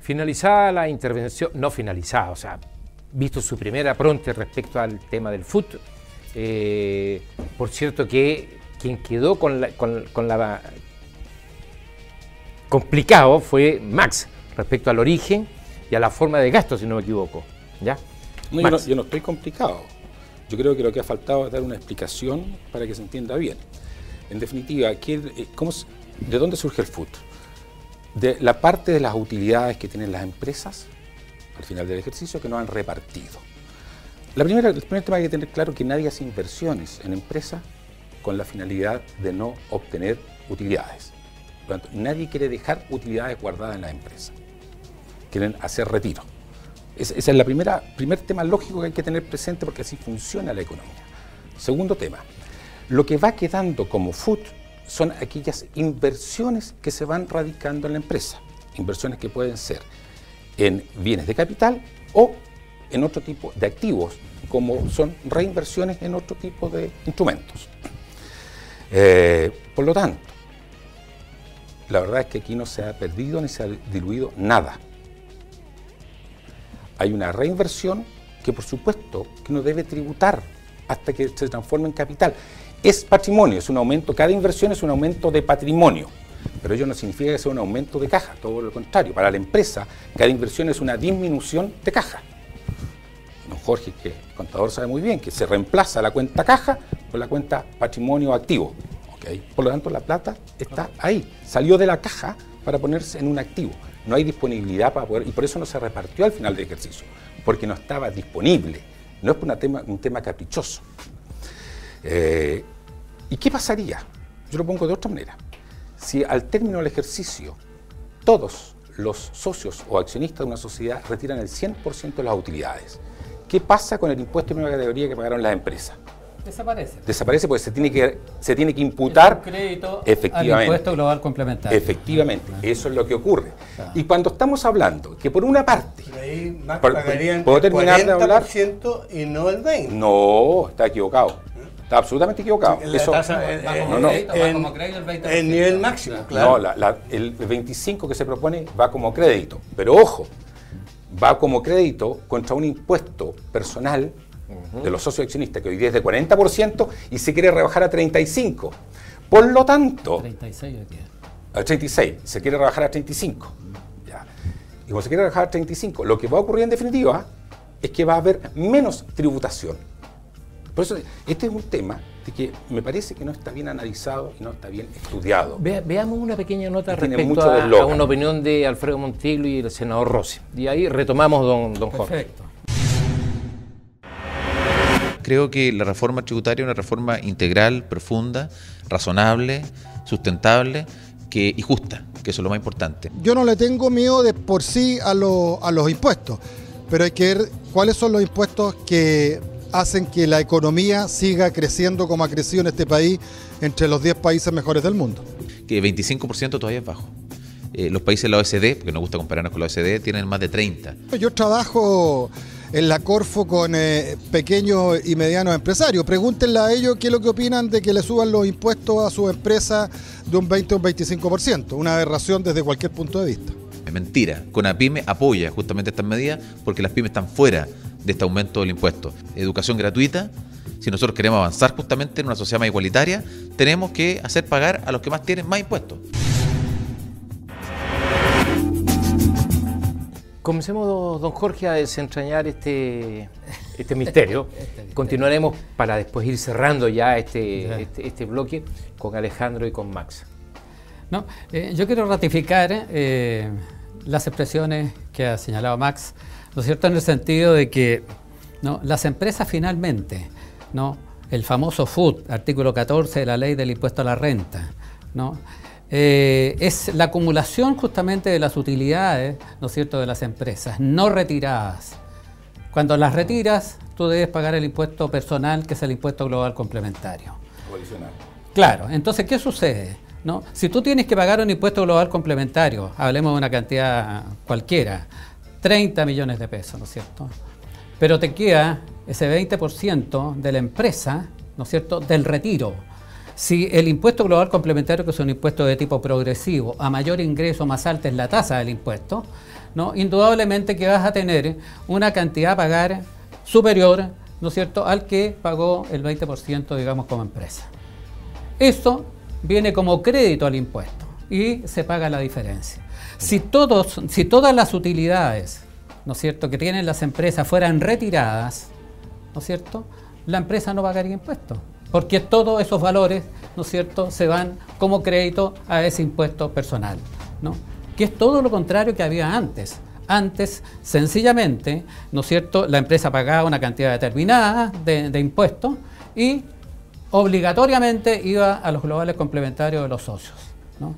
Finalizada la intervención, no finalizada, o sea, visto su primera apronte respecto al tema del food, por cierto que quien quedó con la complicado fue Max respecto al origen y a la forma de gasto, si no me equivoco. ¿Ya? No, yo no estoy complicado. Yo creo que lo que ha faltado es dar una explicación para que se entienda bien. En definitiva, ¿de dónde surge el food? De la parte de las utilidades que tienen las empresas al final del ejercicio que no han repartido. El primer tema que hay que tener claro es que nadie hace inversiones en empresas con la finalidad de no obtener utilidades. Por lo tanto, nadie quiere dejar utilidades guardadas en la empresa. Quieren hacer retiro. Ese es el primer tema lógico que hay que tener presente porque así funciona la economía. Segundo tema, lo que va quedando como food son aquellas inversiones que se van radicando en la empresa. Inversiones que pueden ser en bienes de capital o en otro tipo de activos, como son reinversiones en otro tipo de instrumentos. Por lo tanto, la verdad es que aquí no se ha perdido ni se ha diluido nada. Hay una reinversión que por supuesto que no debe tributar hasta que se transforme en capital. Es patrimonio, es un aumento, cada inversión es un aumento de patrimonio, pero ello no significa que sea un aumento de caja, todo lo contrario. Para la empresa, cada inversión es una disminución de caja. Don Jorge, que el contador sabe muy bien, que se reemplaza la cuenta caja por la cuenta patrimonio activo. ¿Okay? Por lo tanto, la plata está ahí, salió de la caja para ponerse en un activo. No hay disponibilidad para poder, y por eso no se repartió al final del ejercicio, porque no estaba disponible, no es por un tema caprichoso. ¿Y qué pasaría? Yo lo pongo de otra manera. Si al término del ejercicio todos los socios o accionistas de una sociedad retiran el 100% de las utilidades, ¿qué pasa con el impuesto de primera categoría que pagaron las empresas? Desaparece. Desaparece porque se tiene que imputar crédito efectivamente, al impuesto global complementario. Efectivamente, eso es lo que ocurre. Y cuando estamos hablando que por una parte... Ahí más pagarían ¿puedo terminar el 40% de hablar? Y no el 20%. No, está equivocado. Está absolutamente equivocado. La tasa, va como crédito el 20%. El nivel máximo, claro. No, el 25% que se propone va como crédito. Pero ojo, va como crédito contra un impuesto personal de los socios accionistas que hoy día es de 40% y se quiere rebajar a 35%. Por lo tanto... 36 aquí. A 36, se quiere rebajar a 35. Ya. Y como se quiere rebajar a 35, lo que va a ocurrir en definitiva es que va a haber menos tributación. Por eso, este es un tema de que me parece que no está bien analizado y no está bien estudiado. Veamos una pequeña nota Tiene respecto mucho de a eslogan. una opinión de Alfredo Montillo y el senador Rossi. Y ahí retomamos, don Jorge. Perfecto. Creo que la reforma tributaria es una reforma integral, profunda, razonable, sustentable y justa, que eso es lo más importante. Yo no le tengo miedo de por sí a los impuestos, pero hay que ver cuáles son los impuestos que hacen que la economía siga creciendo como ha crecido en este país entre los 10 países mejores del mundo. Que 25% todavía es bajo. Los países de la OECD, porque nos gusta compararnos con la OECD, tienen más de 30%. Yo trabajo en la Corfo con pequeños y medianos empresarios. Pregúntenle a ellos qué es lo que opinan de que le suban los impuestos a sus empresas de un 20 o un 25%. Una aberración desde cualquier punto de vista. Es mentira. CONAPYME apoya justamente estas medidas porque las pymes están fuera de este aumento del impuesto. Educación gratuita. Si nosotros queremos avanzar justamente en una sociedad más igualitaria, tenemos que hacer pagar a los que más tienen más impuestos. Comencemos, don Jorge, a desentrañar este misterio. Continuaremos para después ir cerrando ya este bloque con Alejandro y con Max. No, yo quiero ratificar las expresiones que ha señalado Max, ¿no es cierto?, en el sentido de que ¿no?, las empresas finalmente, ¿no?, el famoso FUT, artículo 14 de la ley del impuesto a la renta, ¿no?, es la acumulación justamente de las utilidades, ¿no es cierto?, de las empresas, no retiradas. Cuando las retiras, tú debes pagar el impuesto personal, que es el impuesto global complementario. Adicional. Claro, entonces, ¿qué sucede? ¿No? Si tú tienes que pagar un impuesto global complementario, hablemos de una cantidad cualquiera, 30 millones de pesos, ¿no es cierto?, pero te queda ese 20% de la empresa, ¿no es cierto?, del retiro. Si el impuesto global complementario, que es un impuesto de tipo progresivo, a mayor ingreso más alta es la tasa del impuesto, ¿no? Indudablemente que vas a tener una cantidad a pagar superior, ¿no es cierto?, al que pagó el 20%, digamos, como empresa. Esto viene como crédito al impuesto y se paga la diferencia. Si todas las utilidades, ¿no es cierto?, que tienen las empresas fueran retiradas, ¿no es cierto?, la empresa no pagaría impuestos, porque todos esos valores, ¿no es cierto?, se van como crédito a ese impuesto personal, ¿no?, que es todo lo contrario que había antes. Antes, sencillamente, ¿no es cierto?, la empresa pagaba una cantidad determinada de impuestos y obligatoriamente iba a los globales complementarios de los socios, ¿no?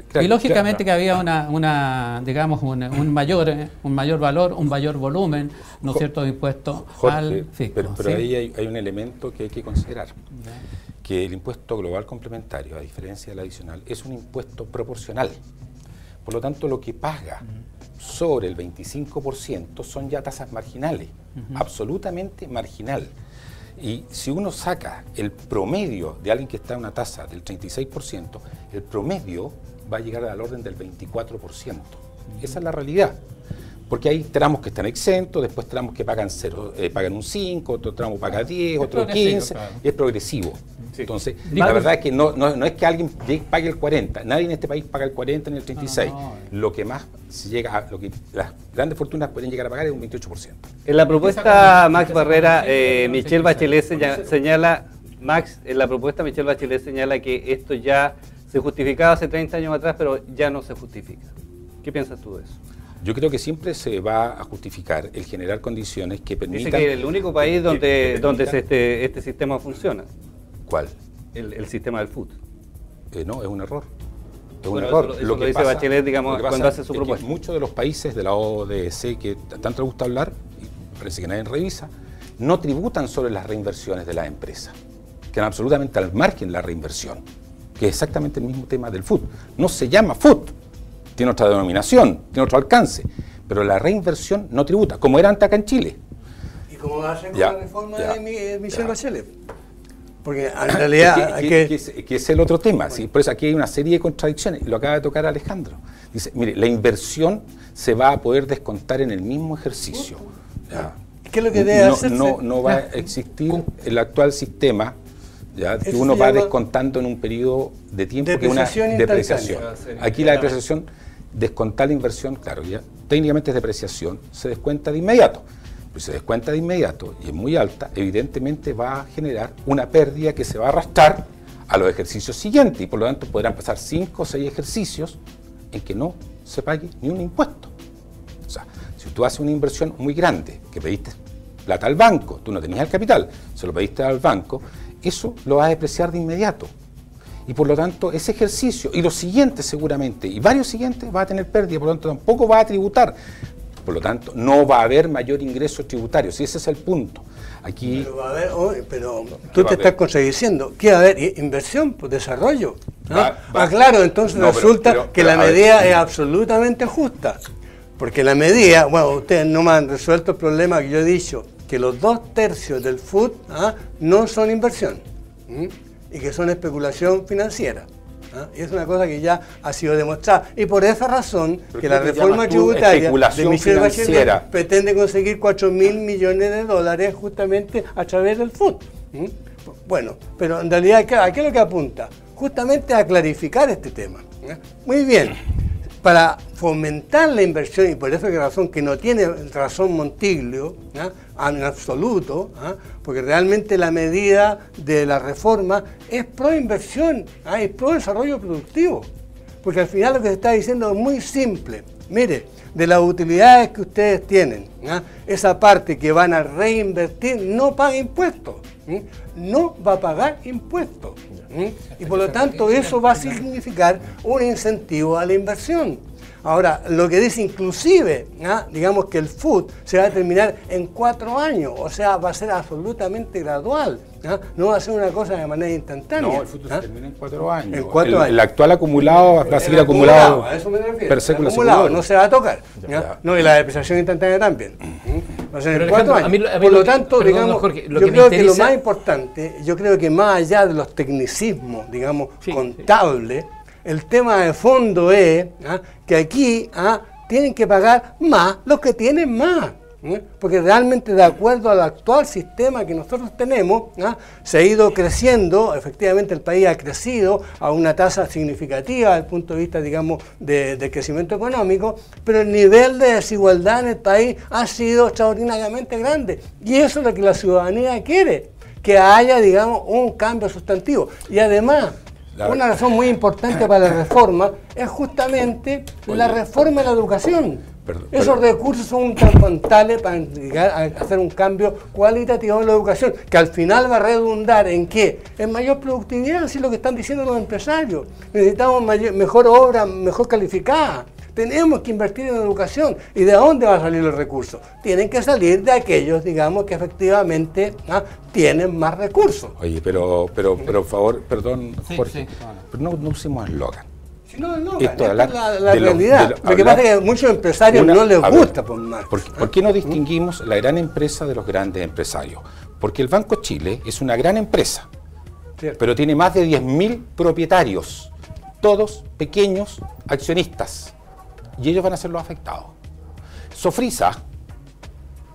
Claro, y lógicamente que había digamos, un mayor valor, un mayor volumen, ¿no es cierto?, de impuestos al fisco. Pero ¿sí? ahí hay un elemento que hay que considerar, que el impuesto global complementario, a diferencia del adicional, es un impuesto proporcional. Por lo tanto, lo que paga sobre el 25% son ya tasas marginales, absolutamente marginal. Y si uno saca el promedio de alguien que está en una tasa del 36%, el promedio va a llegar al orden del 24%. Esa es la realidad. Porque hay tramos que están exentos, después tramos que pagan pagan un 5, otro tramo paga 10, otro 15, claro. Y es progresivo. Sí. Entonces, la verdad es que no es que alguien pague el 40, nadie en este país paga el 40 ni el 36. Lo que más se llega a, lo que las grandes fortunas pueden llegar a pagar es un 28%. En la propuesta, Max Barrera, Michelle Bachelet señala, Michelle Bachelet señala que esto ya se justificaba hace 30 años atrás, pero ya no se justifica. ¿Qué piensas tú de eso? Yo creo que siempre se va a justificar el generar condiciones que permitan... Dice que el único país donde este sistema funciona. ¿Cuál? El sistema del FUT. No, es un error. Es un bueno, error. Eso lo dice Bachelet, digamos, cuando hace su propuesta. Muchos de los países de la ODC que tanto les gusta hablar, y parece que nadie revisa, no tributan sobre las reinversiones de las empresas. Quedan absolutamente al margen de la reinversión, que es exactamente el mismo tema del FUT. No se llama FUT. Tiene otra denominación, tiene otro alcance, pero la reinversión no tributa, como era antes acá en Chile. ¿Y cómo va a ser con la reforma de Michelle Bachelet? Porque en realidad que es el otro tema, bueno. ¿Sí? Por eso aquí hay una serie de contradicciones, lo acaba de tocar Alejandro. Dice, mire, la inversión se va a poder descontar en el mismo ejercicio. ¿Qué es lo que debe hacerse? No va a existir el actual sistema, ya, que uno va descontando en un periodo de tiempo que es una depreciación. Aquí la depreciación, descontar la inversión, claro, ya técnicamente es depreciación, se descuenta de inmediato. Pues se descuenta de inmediato y es muy alta, evidentemente va a generar una pérdida que se va a arrastrar a los ejercicios siguientes y por lo tanto podrán pasar 5 o 6 ejercicios en que no se pague ni un impuesto. O sea, si tú haces una inversión muy grande, que pediste plata al banco, tú no tenías el capital, se lo pediste al banco, eso lo vas a depreciar de inmediato. Y por lo tanto, ese ejercicio y los siguientes seguramente, y varios siguientes, va a tener pérdida, por lo tanto tampoco va a tributar. Por lo tanto, no va a haber mayor ingreso tributario, si ese es el punto. Aquí, pero va a haber, pero tú te estás contradiciendo. ¿Qué va a haber? Inversión, pues desarrollo. ¿No? Claro, entonces resulta que la medida es absolutamente justa. Porque la medida, bueno, ustedes no me han resuelto el problema que yo he dicho, que los 2/3 del FUT no son inversión y que son especulación financiera. Y es una cosa que ya ha sido demostrada. Y por esa razón que la reforma tributaria de Michelle Bachelet pretende conseguir 4.000 millones de dólares justamente a través del FUT. Bueno, pero en realidad, ¿a qué es lo que apunta? Justamente a clarificar este tema. Muy bien. Para fomentar la inversión, y por esa razón que no tiene razón Montiglio, en absoluto, porque realmente la medida de la reforma es pro inversión, es pro desarrollo productivo, porque al final lo que se está diciendo es muy simple. Mire, de las utilidades que ustedes tienen, esa parte que van a reinvertir no paga impuestos, no va a pagar impuestos. Y por lo tanto eso va a significar un incentivo a la inversión. Ahora, lo que dice inclusive, digamos que el FUT se va a terminar en 4 años, o sea, va a ser absolutamente gradual, no va a ser una cosa de manera instantánea. No, el FUT se termina en 4 años. En 4 años. El actual acumulado va a seguir acumulado. A eso me refiero. Per século acumulado, no se va a tocar. No, y la depreciación instantánea también. Va a ser en 4 años. Por lo tanto, digamos, Jorge, yo creo que lo más importante, yo creo que más allá de los tecnicismos, digamos, contables, el tema de fondo es que aquí tienen que pagar más los que tienen más. Porque realmente, de acuerdo al actual sistema que nosotros tenemos, se ha ido creciendo, efectivamente el país ha crecido a una tasa significativa desde el punto de vista, digamos, de crecimiento económico, pero el nivel de desigualdad en el país ha sido extraordinariamente grande. Y eso es lo que la ciudadanía quiere, que haya, digamos, un cambio sustantivo. Y además, una razón muy importante para la reforma es justamente la reforma de la educación. Esos recursos son fundamentales para llegar a hacer un cambio cualitativo en la educación, que al final va a redundar en ¿qué? En mayor productividad, así es lo que están diciendo los empresarios. Necesitamos mejor obra, mejor calificada. Tenemos que invertir en educación. ¿Y de dónde van a salir los recursos? Tienen que salir de aquellos, digamos, que efectivamente tienen más recursos. Oye, pero por favor, perdón, Jorge, pero no usemos eslogan. No, esto es la realidad. Lo que pasa es que a muchos empresarios no les gusta. ¿Por qué no distinguimos la gran empresa de los grandes empresarios? Porque el Banco Chile es una gran empresa, pero tiene más de 10.000 propietarios, todos pequeños accionistas, y ellos van a ser los afectados. Sofrisa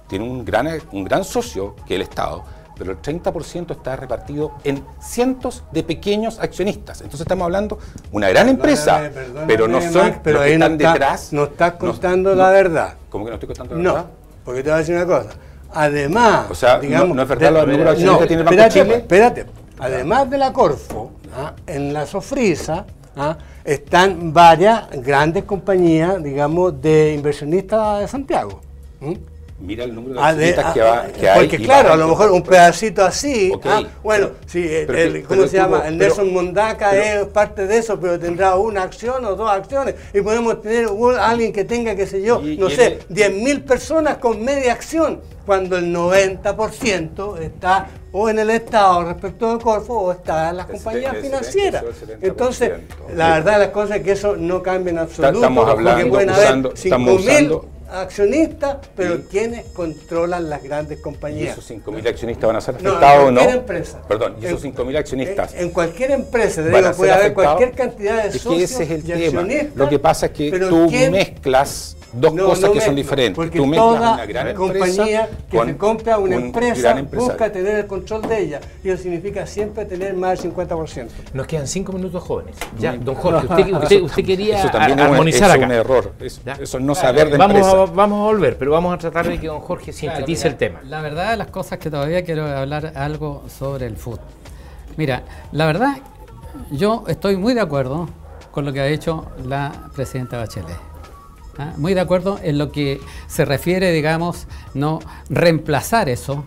tiene un gran socio, que es el Estado, pero el 30% está repartido en cientos de pequeños accionistas. Entonces estamos hablando de una gran empresa, pero no son pero los que están detrás. No estás contando la verdad. ¿Cómo que no estoy contando la verdad? No, porque te voy a decir una cosa. Además, o sea, digamos, no es verdad los números de accionistas que tiene el Banco Chile. Espérate. Además de la Corfo, en la Sofrisa están varias grandes compañías, digamos, de inversionistas de Santiago. Mira el número de accionistas que hay. Porque claro, a lo mejor un pedacito así, bueno, sí, ¿cómo se llama? El Nelson Mondaca es parte de eso, pero tendrá una acción o dos acciones, y podemos tener alguien que tenga, qué sé yo, no sé, 10.000 personas con media acción, cuando el 90% está o en el Estado respecto de Corfo o está en las compañías financieras. Entonces, la verdad de las cosas es que eso no cambia en absoluto, estamos hablando, porque pueden haber 5.000 accionistas, pero ¿quiénes controlan las grandes compañías? ¿Y esos 5.000 accionistas van a ser afectados o no? En cualquier empresa. Perdón, ¿y esos 5.000 accionistas? En cualquier empresa, te digo, puede haber cualquier cantidad de socios ese es el y tema. accionistas. Lo que pasa es que tú mezclas dos cosas que son diferentes. Porque tú mezclas toda una gran compañía que se compra una empresa gran busca tener el control de ella, y eso significa siempre tener más del 50%. Nos quedan 5 minutos jóvenes. Ya, don Jorge, usted quería eso también armonizar acá. Es un error. Eso no saber de empresa. Vamos a volver, pero vamos a tratar de que don Jorge sintetice el tema. La verdad de las cosas que todavía quiero hablar algo sobre el fútbol. Mira, la verdad, yo estoy muy de acuerdo con lo que ha hecho la presidenta Bachelet. Muy de acuerdo en lo que se refiere, digamos, no reemplazar eso.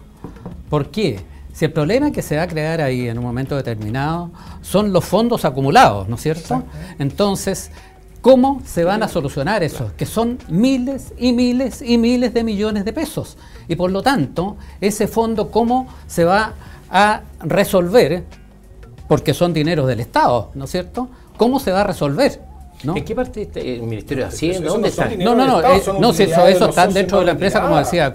¿Por qué? Si el problema que se va a crear ahí en un momento determinado son los fondos acumulados, ¿no es cierto? Entonces, ¿cómo se van a solucionar eso? Que son miles y miles y miles de millones de pesos. Y por lo tanto, ese fondo, ¿cómo se va a resolver? Porque son dineros del Estado, ¿no es cierto? ¿Cómo se va a resolver? ¿No? ¿En qué parte está el Ministerio de Hacienda? ¿Dónde están? No, si eso están dentro de la empresa, como decía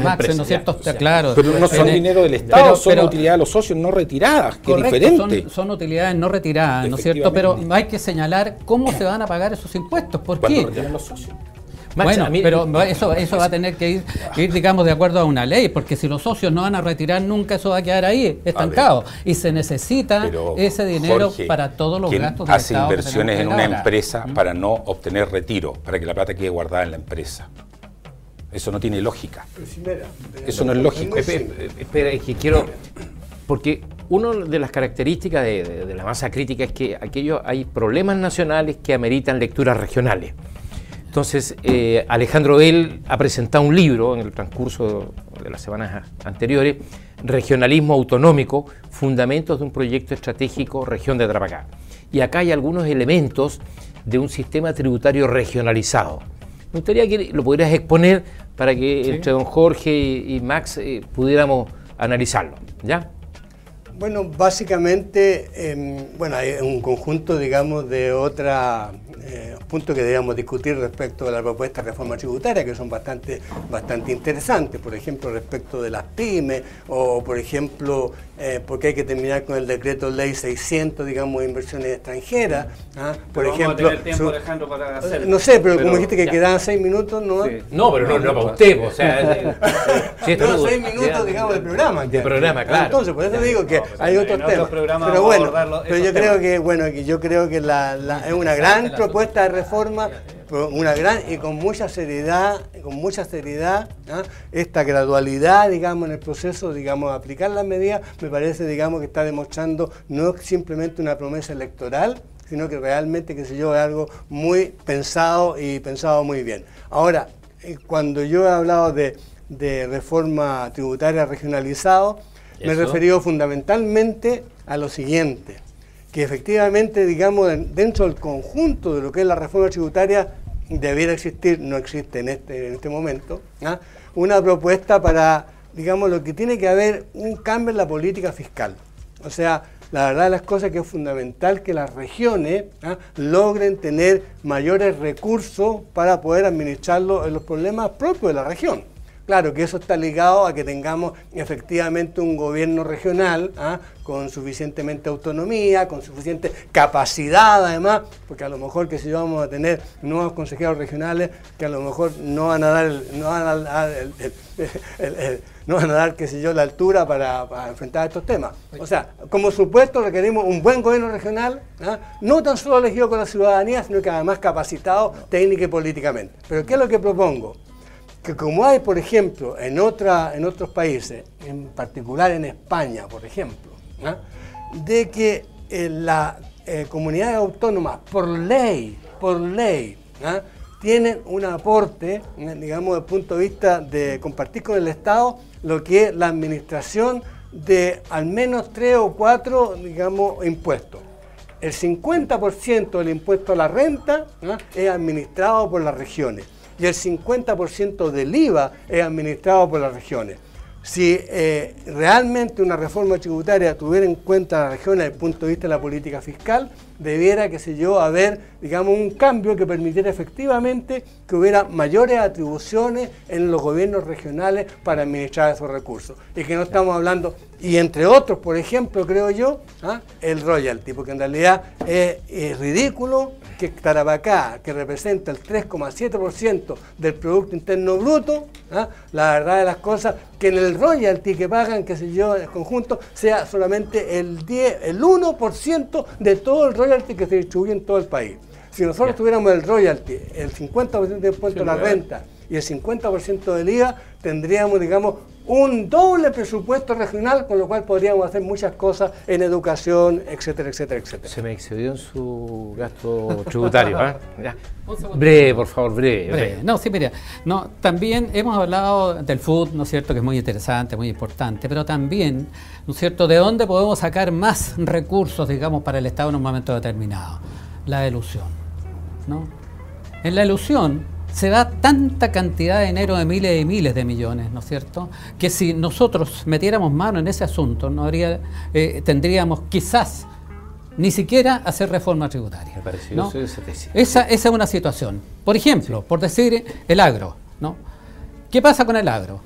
Max, ¿no es cierto? Está claro. Pero no son dinero del Estado, son utilidades de los socios no retiradas, que es diferente. Son utilidades no retiradas, ¿no es cierto? Pero hay que señalar cómo se van a pagar esos impuestos. ¿Por qué? Los socios. Bueno, pero eso va a tener que ir, digamos, de acuerdo a una ley, porque si los socios no van a retirar nunca, eso va a quedar ahí, estancado. Y se necesita ese dinero, Jorge, para todos los gastos del hace Estado. Inversiones en una empresa para no obtener retiro, para que la plata quede guardada en la empresa. Eso no tiene lógica. Eso no es lógico. Espera, es que quiero... Porque una de las características de la masa crítica es que hay problemas nacionales que ameritan lecturas regionales. Entonces, Alejandro Bell ha presentado un libro en el transcurso de las semanas anteriores, Regionalismo Autonómico, Fundamentos de un Proyecto Estratégico Región de Tarapacá. Y acá hay algunos elementos de un sistema tributario regionalizado. Me gustaría que lo pudieras exponer para que entre don Jorge y Max pudiéramos analizarlo, ¿ya? Bueno, básicamente, hay un conjunto, digamos, de otras puntos que debemos discutir respecto de la propuesta de reforma tributaria, que son bastante interesantes, por ejemplo, respecto de las pymes, o por ejemplo, porque hay que terminar con el decreto ley 600, digamos, de inversiones extranjeras. Por ejemplo, vamos a tener tiempo, Alejandro, para hacerlo. No sé, pero como dijiste que quedaban 6 minutos, ¿no? Sí. No, pero no para usted, o sea... no, 6 minutos, digamos, del programa. De programa, claro. Entonces, por eso digo que hay otros temas. Pero bueno, pero yo creo que, yo creo que es una gran propuesta de reforma, una gran y con mucha seriedad, esta gradualidad, digamos, en el proceso, digamos, de aplicar las medidas, me parece, digamos, que está demostrando no simplemente una promesa electoral, sino que realmente, qué sé yo, es algo muy pensado y pensado muy bien. Ahora, cuando yo he hablado de reforma tributaria regionalizado, me he referido fundamentalmente a lo siguiente, que efectivamente, digamos, dentro del conjunto de lo que es la reforma tributaria, debiera existir, no existe en este momento, una propuesta para, digamos, lo que tiene que haber un cambio en la política fiscal. O sea, la verdad de las cosas que es fundamental que las regiones logren tener mayores recursos para poder administrarlo en los problemas propios de la región. Claro que eso está ligado a que tengamos efectivamente un gobierno regional con suficientemente autonomía, con suficiente capacidad además, porque a lo mejor que si vamos a tener nuevos consejeros regionales que a lo mejor no van a dar qué sé yo, la altura para enfrentar estos temas. O sea, como supuesto requerimos un buen gobierno regional, no tan solo elegido con la ciudadanía, sino que además capacitado técnica y políticamente. Pero ¿qué es lo que propongo? Que como hay, por ejemplo, en otros países, en particular en España, por ejemplo, de que las comunidades autónomas, por ley, tienen un aporte, digamos, desde el punto de vista de compartir con el Estado lo que es la administración de al menos 3 o 4, digamos, impuestos. El 50% del impuesto a la renta es administrado por las regiones. Y el 50% del IVA es administrado por las regiones. Si realmente una reforma tributaria tuviera en cuenta las regiones desde el punto de vista de la política fiscal, debiera, qué sé yo, haber, digamos, un cambio que permitiera efectivamente que hubiera mayores atribuciones en los gobiernos regionales para administrar esos recursos. Y que no estamos hablando, y entre otros, por ejemplo, creo yo, el royalty, porque en realidad es ridículo que Tarapacá, que representa el 3,7% del Producto Interno Bruto, la verdad de las cosas, que en el royalty que pagan, qué sé yo, en el conjunto, sea solamente el 1% de todo el royalty que se distribuye en todo el país. Si nosotros tuviéramos el royalty, el 50% del impuesto a la renta y el 50% del IVA, tendríamos, digamos, un doble presupuesto regional, con lo cual podríamos hacer muchas cosas en educación, etcétera, etcétera, etcétera. Se me excedió en su gasto tributario. Breve, por favor, breve. No, sí, mira, no, también hemos hablado del food, ¿no es cierto?, que es muy interesante, muy importante, pero también, ¿no es cierto?, de dónde podemos sacar más recursos, digamos, para el Estado en un momento determinado. La elusión, ¿no? En la elusión se da tanta cantidad de dinero, de miles y miles de millones, ¿no es cierto?, que si nosotros metiéramos mano en ese asunto, no tendríamos quizás ni siquiera hacer reforma tributaria. Me pareció, ¿no? esa tesis. Esa es una situación. Por ejemplo, por decir el agro, ¿no? ¿Qué pasa con el agro?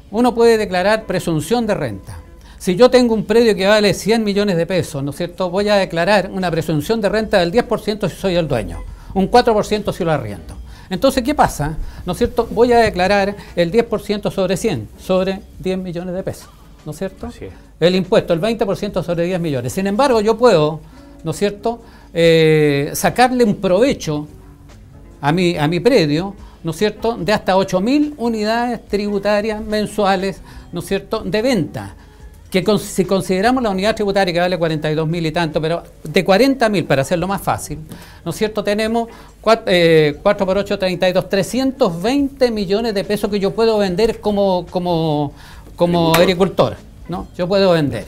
Uno puede declarar presunción de renta. Si yo tengo un predio que vale 100 millones de pesos, ¿no es cierto?, voy a declarar una presunción de renta del 10% si soy el dueño, un 4% si lo arriendo. Entonces, ¿qué pasa? ¿No es cierto? Voy a declarar el 10% sobre 100, sobre 10 millones de pesos, ¿no es cierto? Sí. El impuesto, el 20% sobre 10 millones. Sin embargo, yo puedo, ¿no es cierto?, sacarle un provecho a mi predio, ¿no es cierto?, de hasta 8.000 unidades tributarias mensuales, ¿no es cierto?, de venta. Que si consideramos la unidad tributaria que vale 42.000 y tanto, pero de 40.000, para hacerlo más fácil, ¿no es cierto?, tenemos 4 por 8, 32, 320 millones de pesos que yo puedo vender como agricultor, ¿no? Yo puedo vender,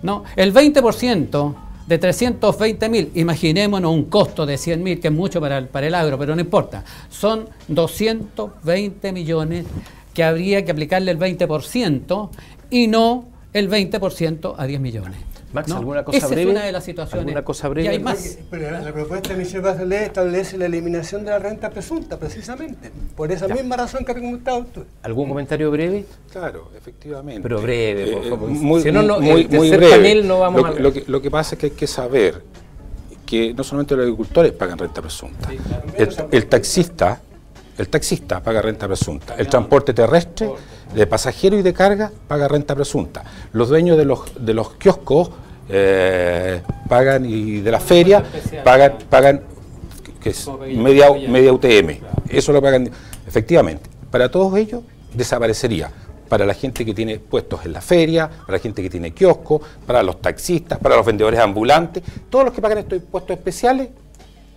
¿no? El 20% de 320.000, imaginémonos un costo de 100.000, que es mucho para el agro, pero no importa, son 220 millones que habría que aplicarle el 20% y no el 20% a 10 millones. Max, ¿no? ¿alguna cosa Esa breve? es una de las situaciones. ¿Alguna cosa breve? Y hay más. Pero la propuesta de Michelle Bachelet establece la eliminación de la renta presunta, precisamente, por esa misma razón que ha argumentado usted. ¿Algún comentario breve? Claro, efectivamente. Pero breve, por favor. Muy, Si no, muy breve. Panel no vamos lo que pasa es que hay que saber que no solamente los agricultores pagan renta presunta. Sí, claro. El taxista paga renta presunta. El transporte terrestre de pasajeros y de carga paga renta presunta. Los dueños de los kioscos pagan, y de la feria pagan que es media UTM. Eso lo pagan efectivamente. Para todos ellos desaparecería. Para la gente que tiene puestos en la feria, para la gente que tiene kioscos, para los taxistas, para los vendedores ambulantes, todos los que pagan estos impuestos especiales,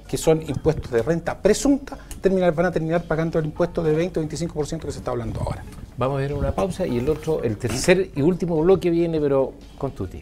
que son impuestos de renta presunta, van a terminar pagando el impuesto de 20 o 25% que se está hablando ahora. Vamos a ver una pausa y el tercer y último bloque viene, pero con Tuti.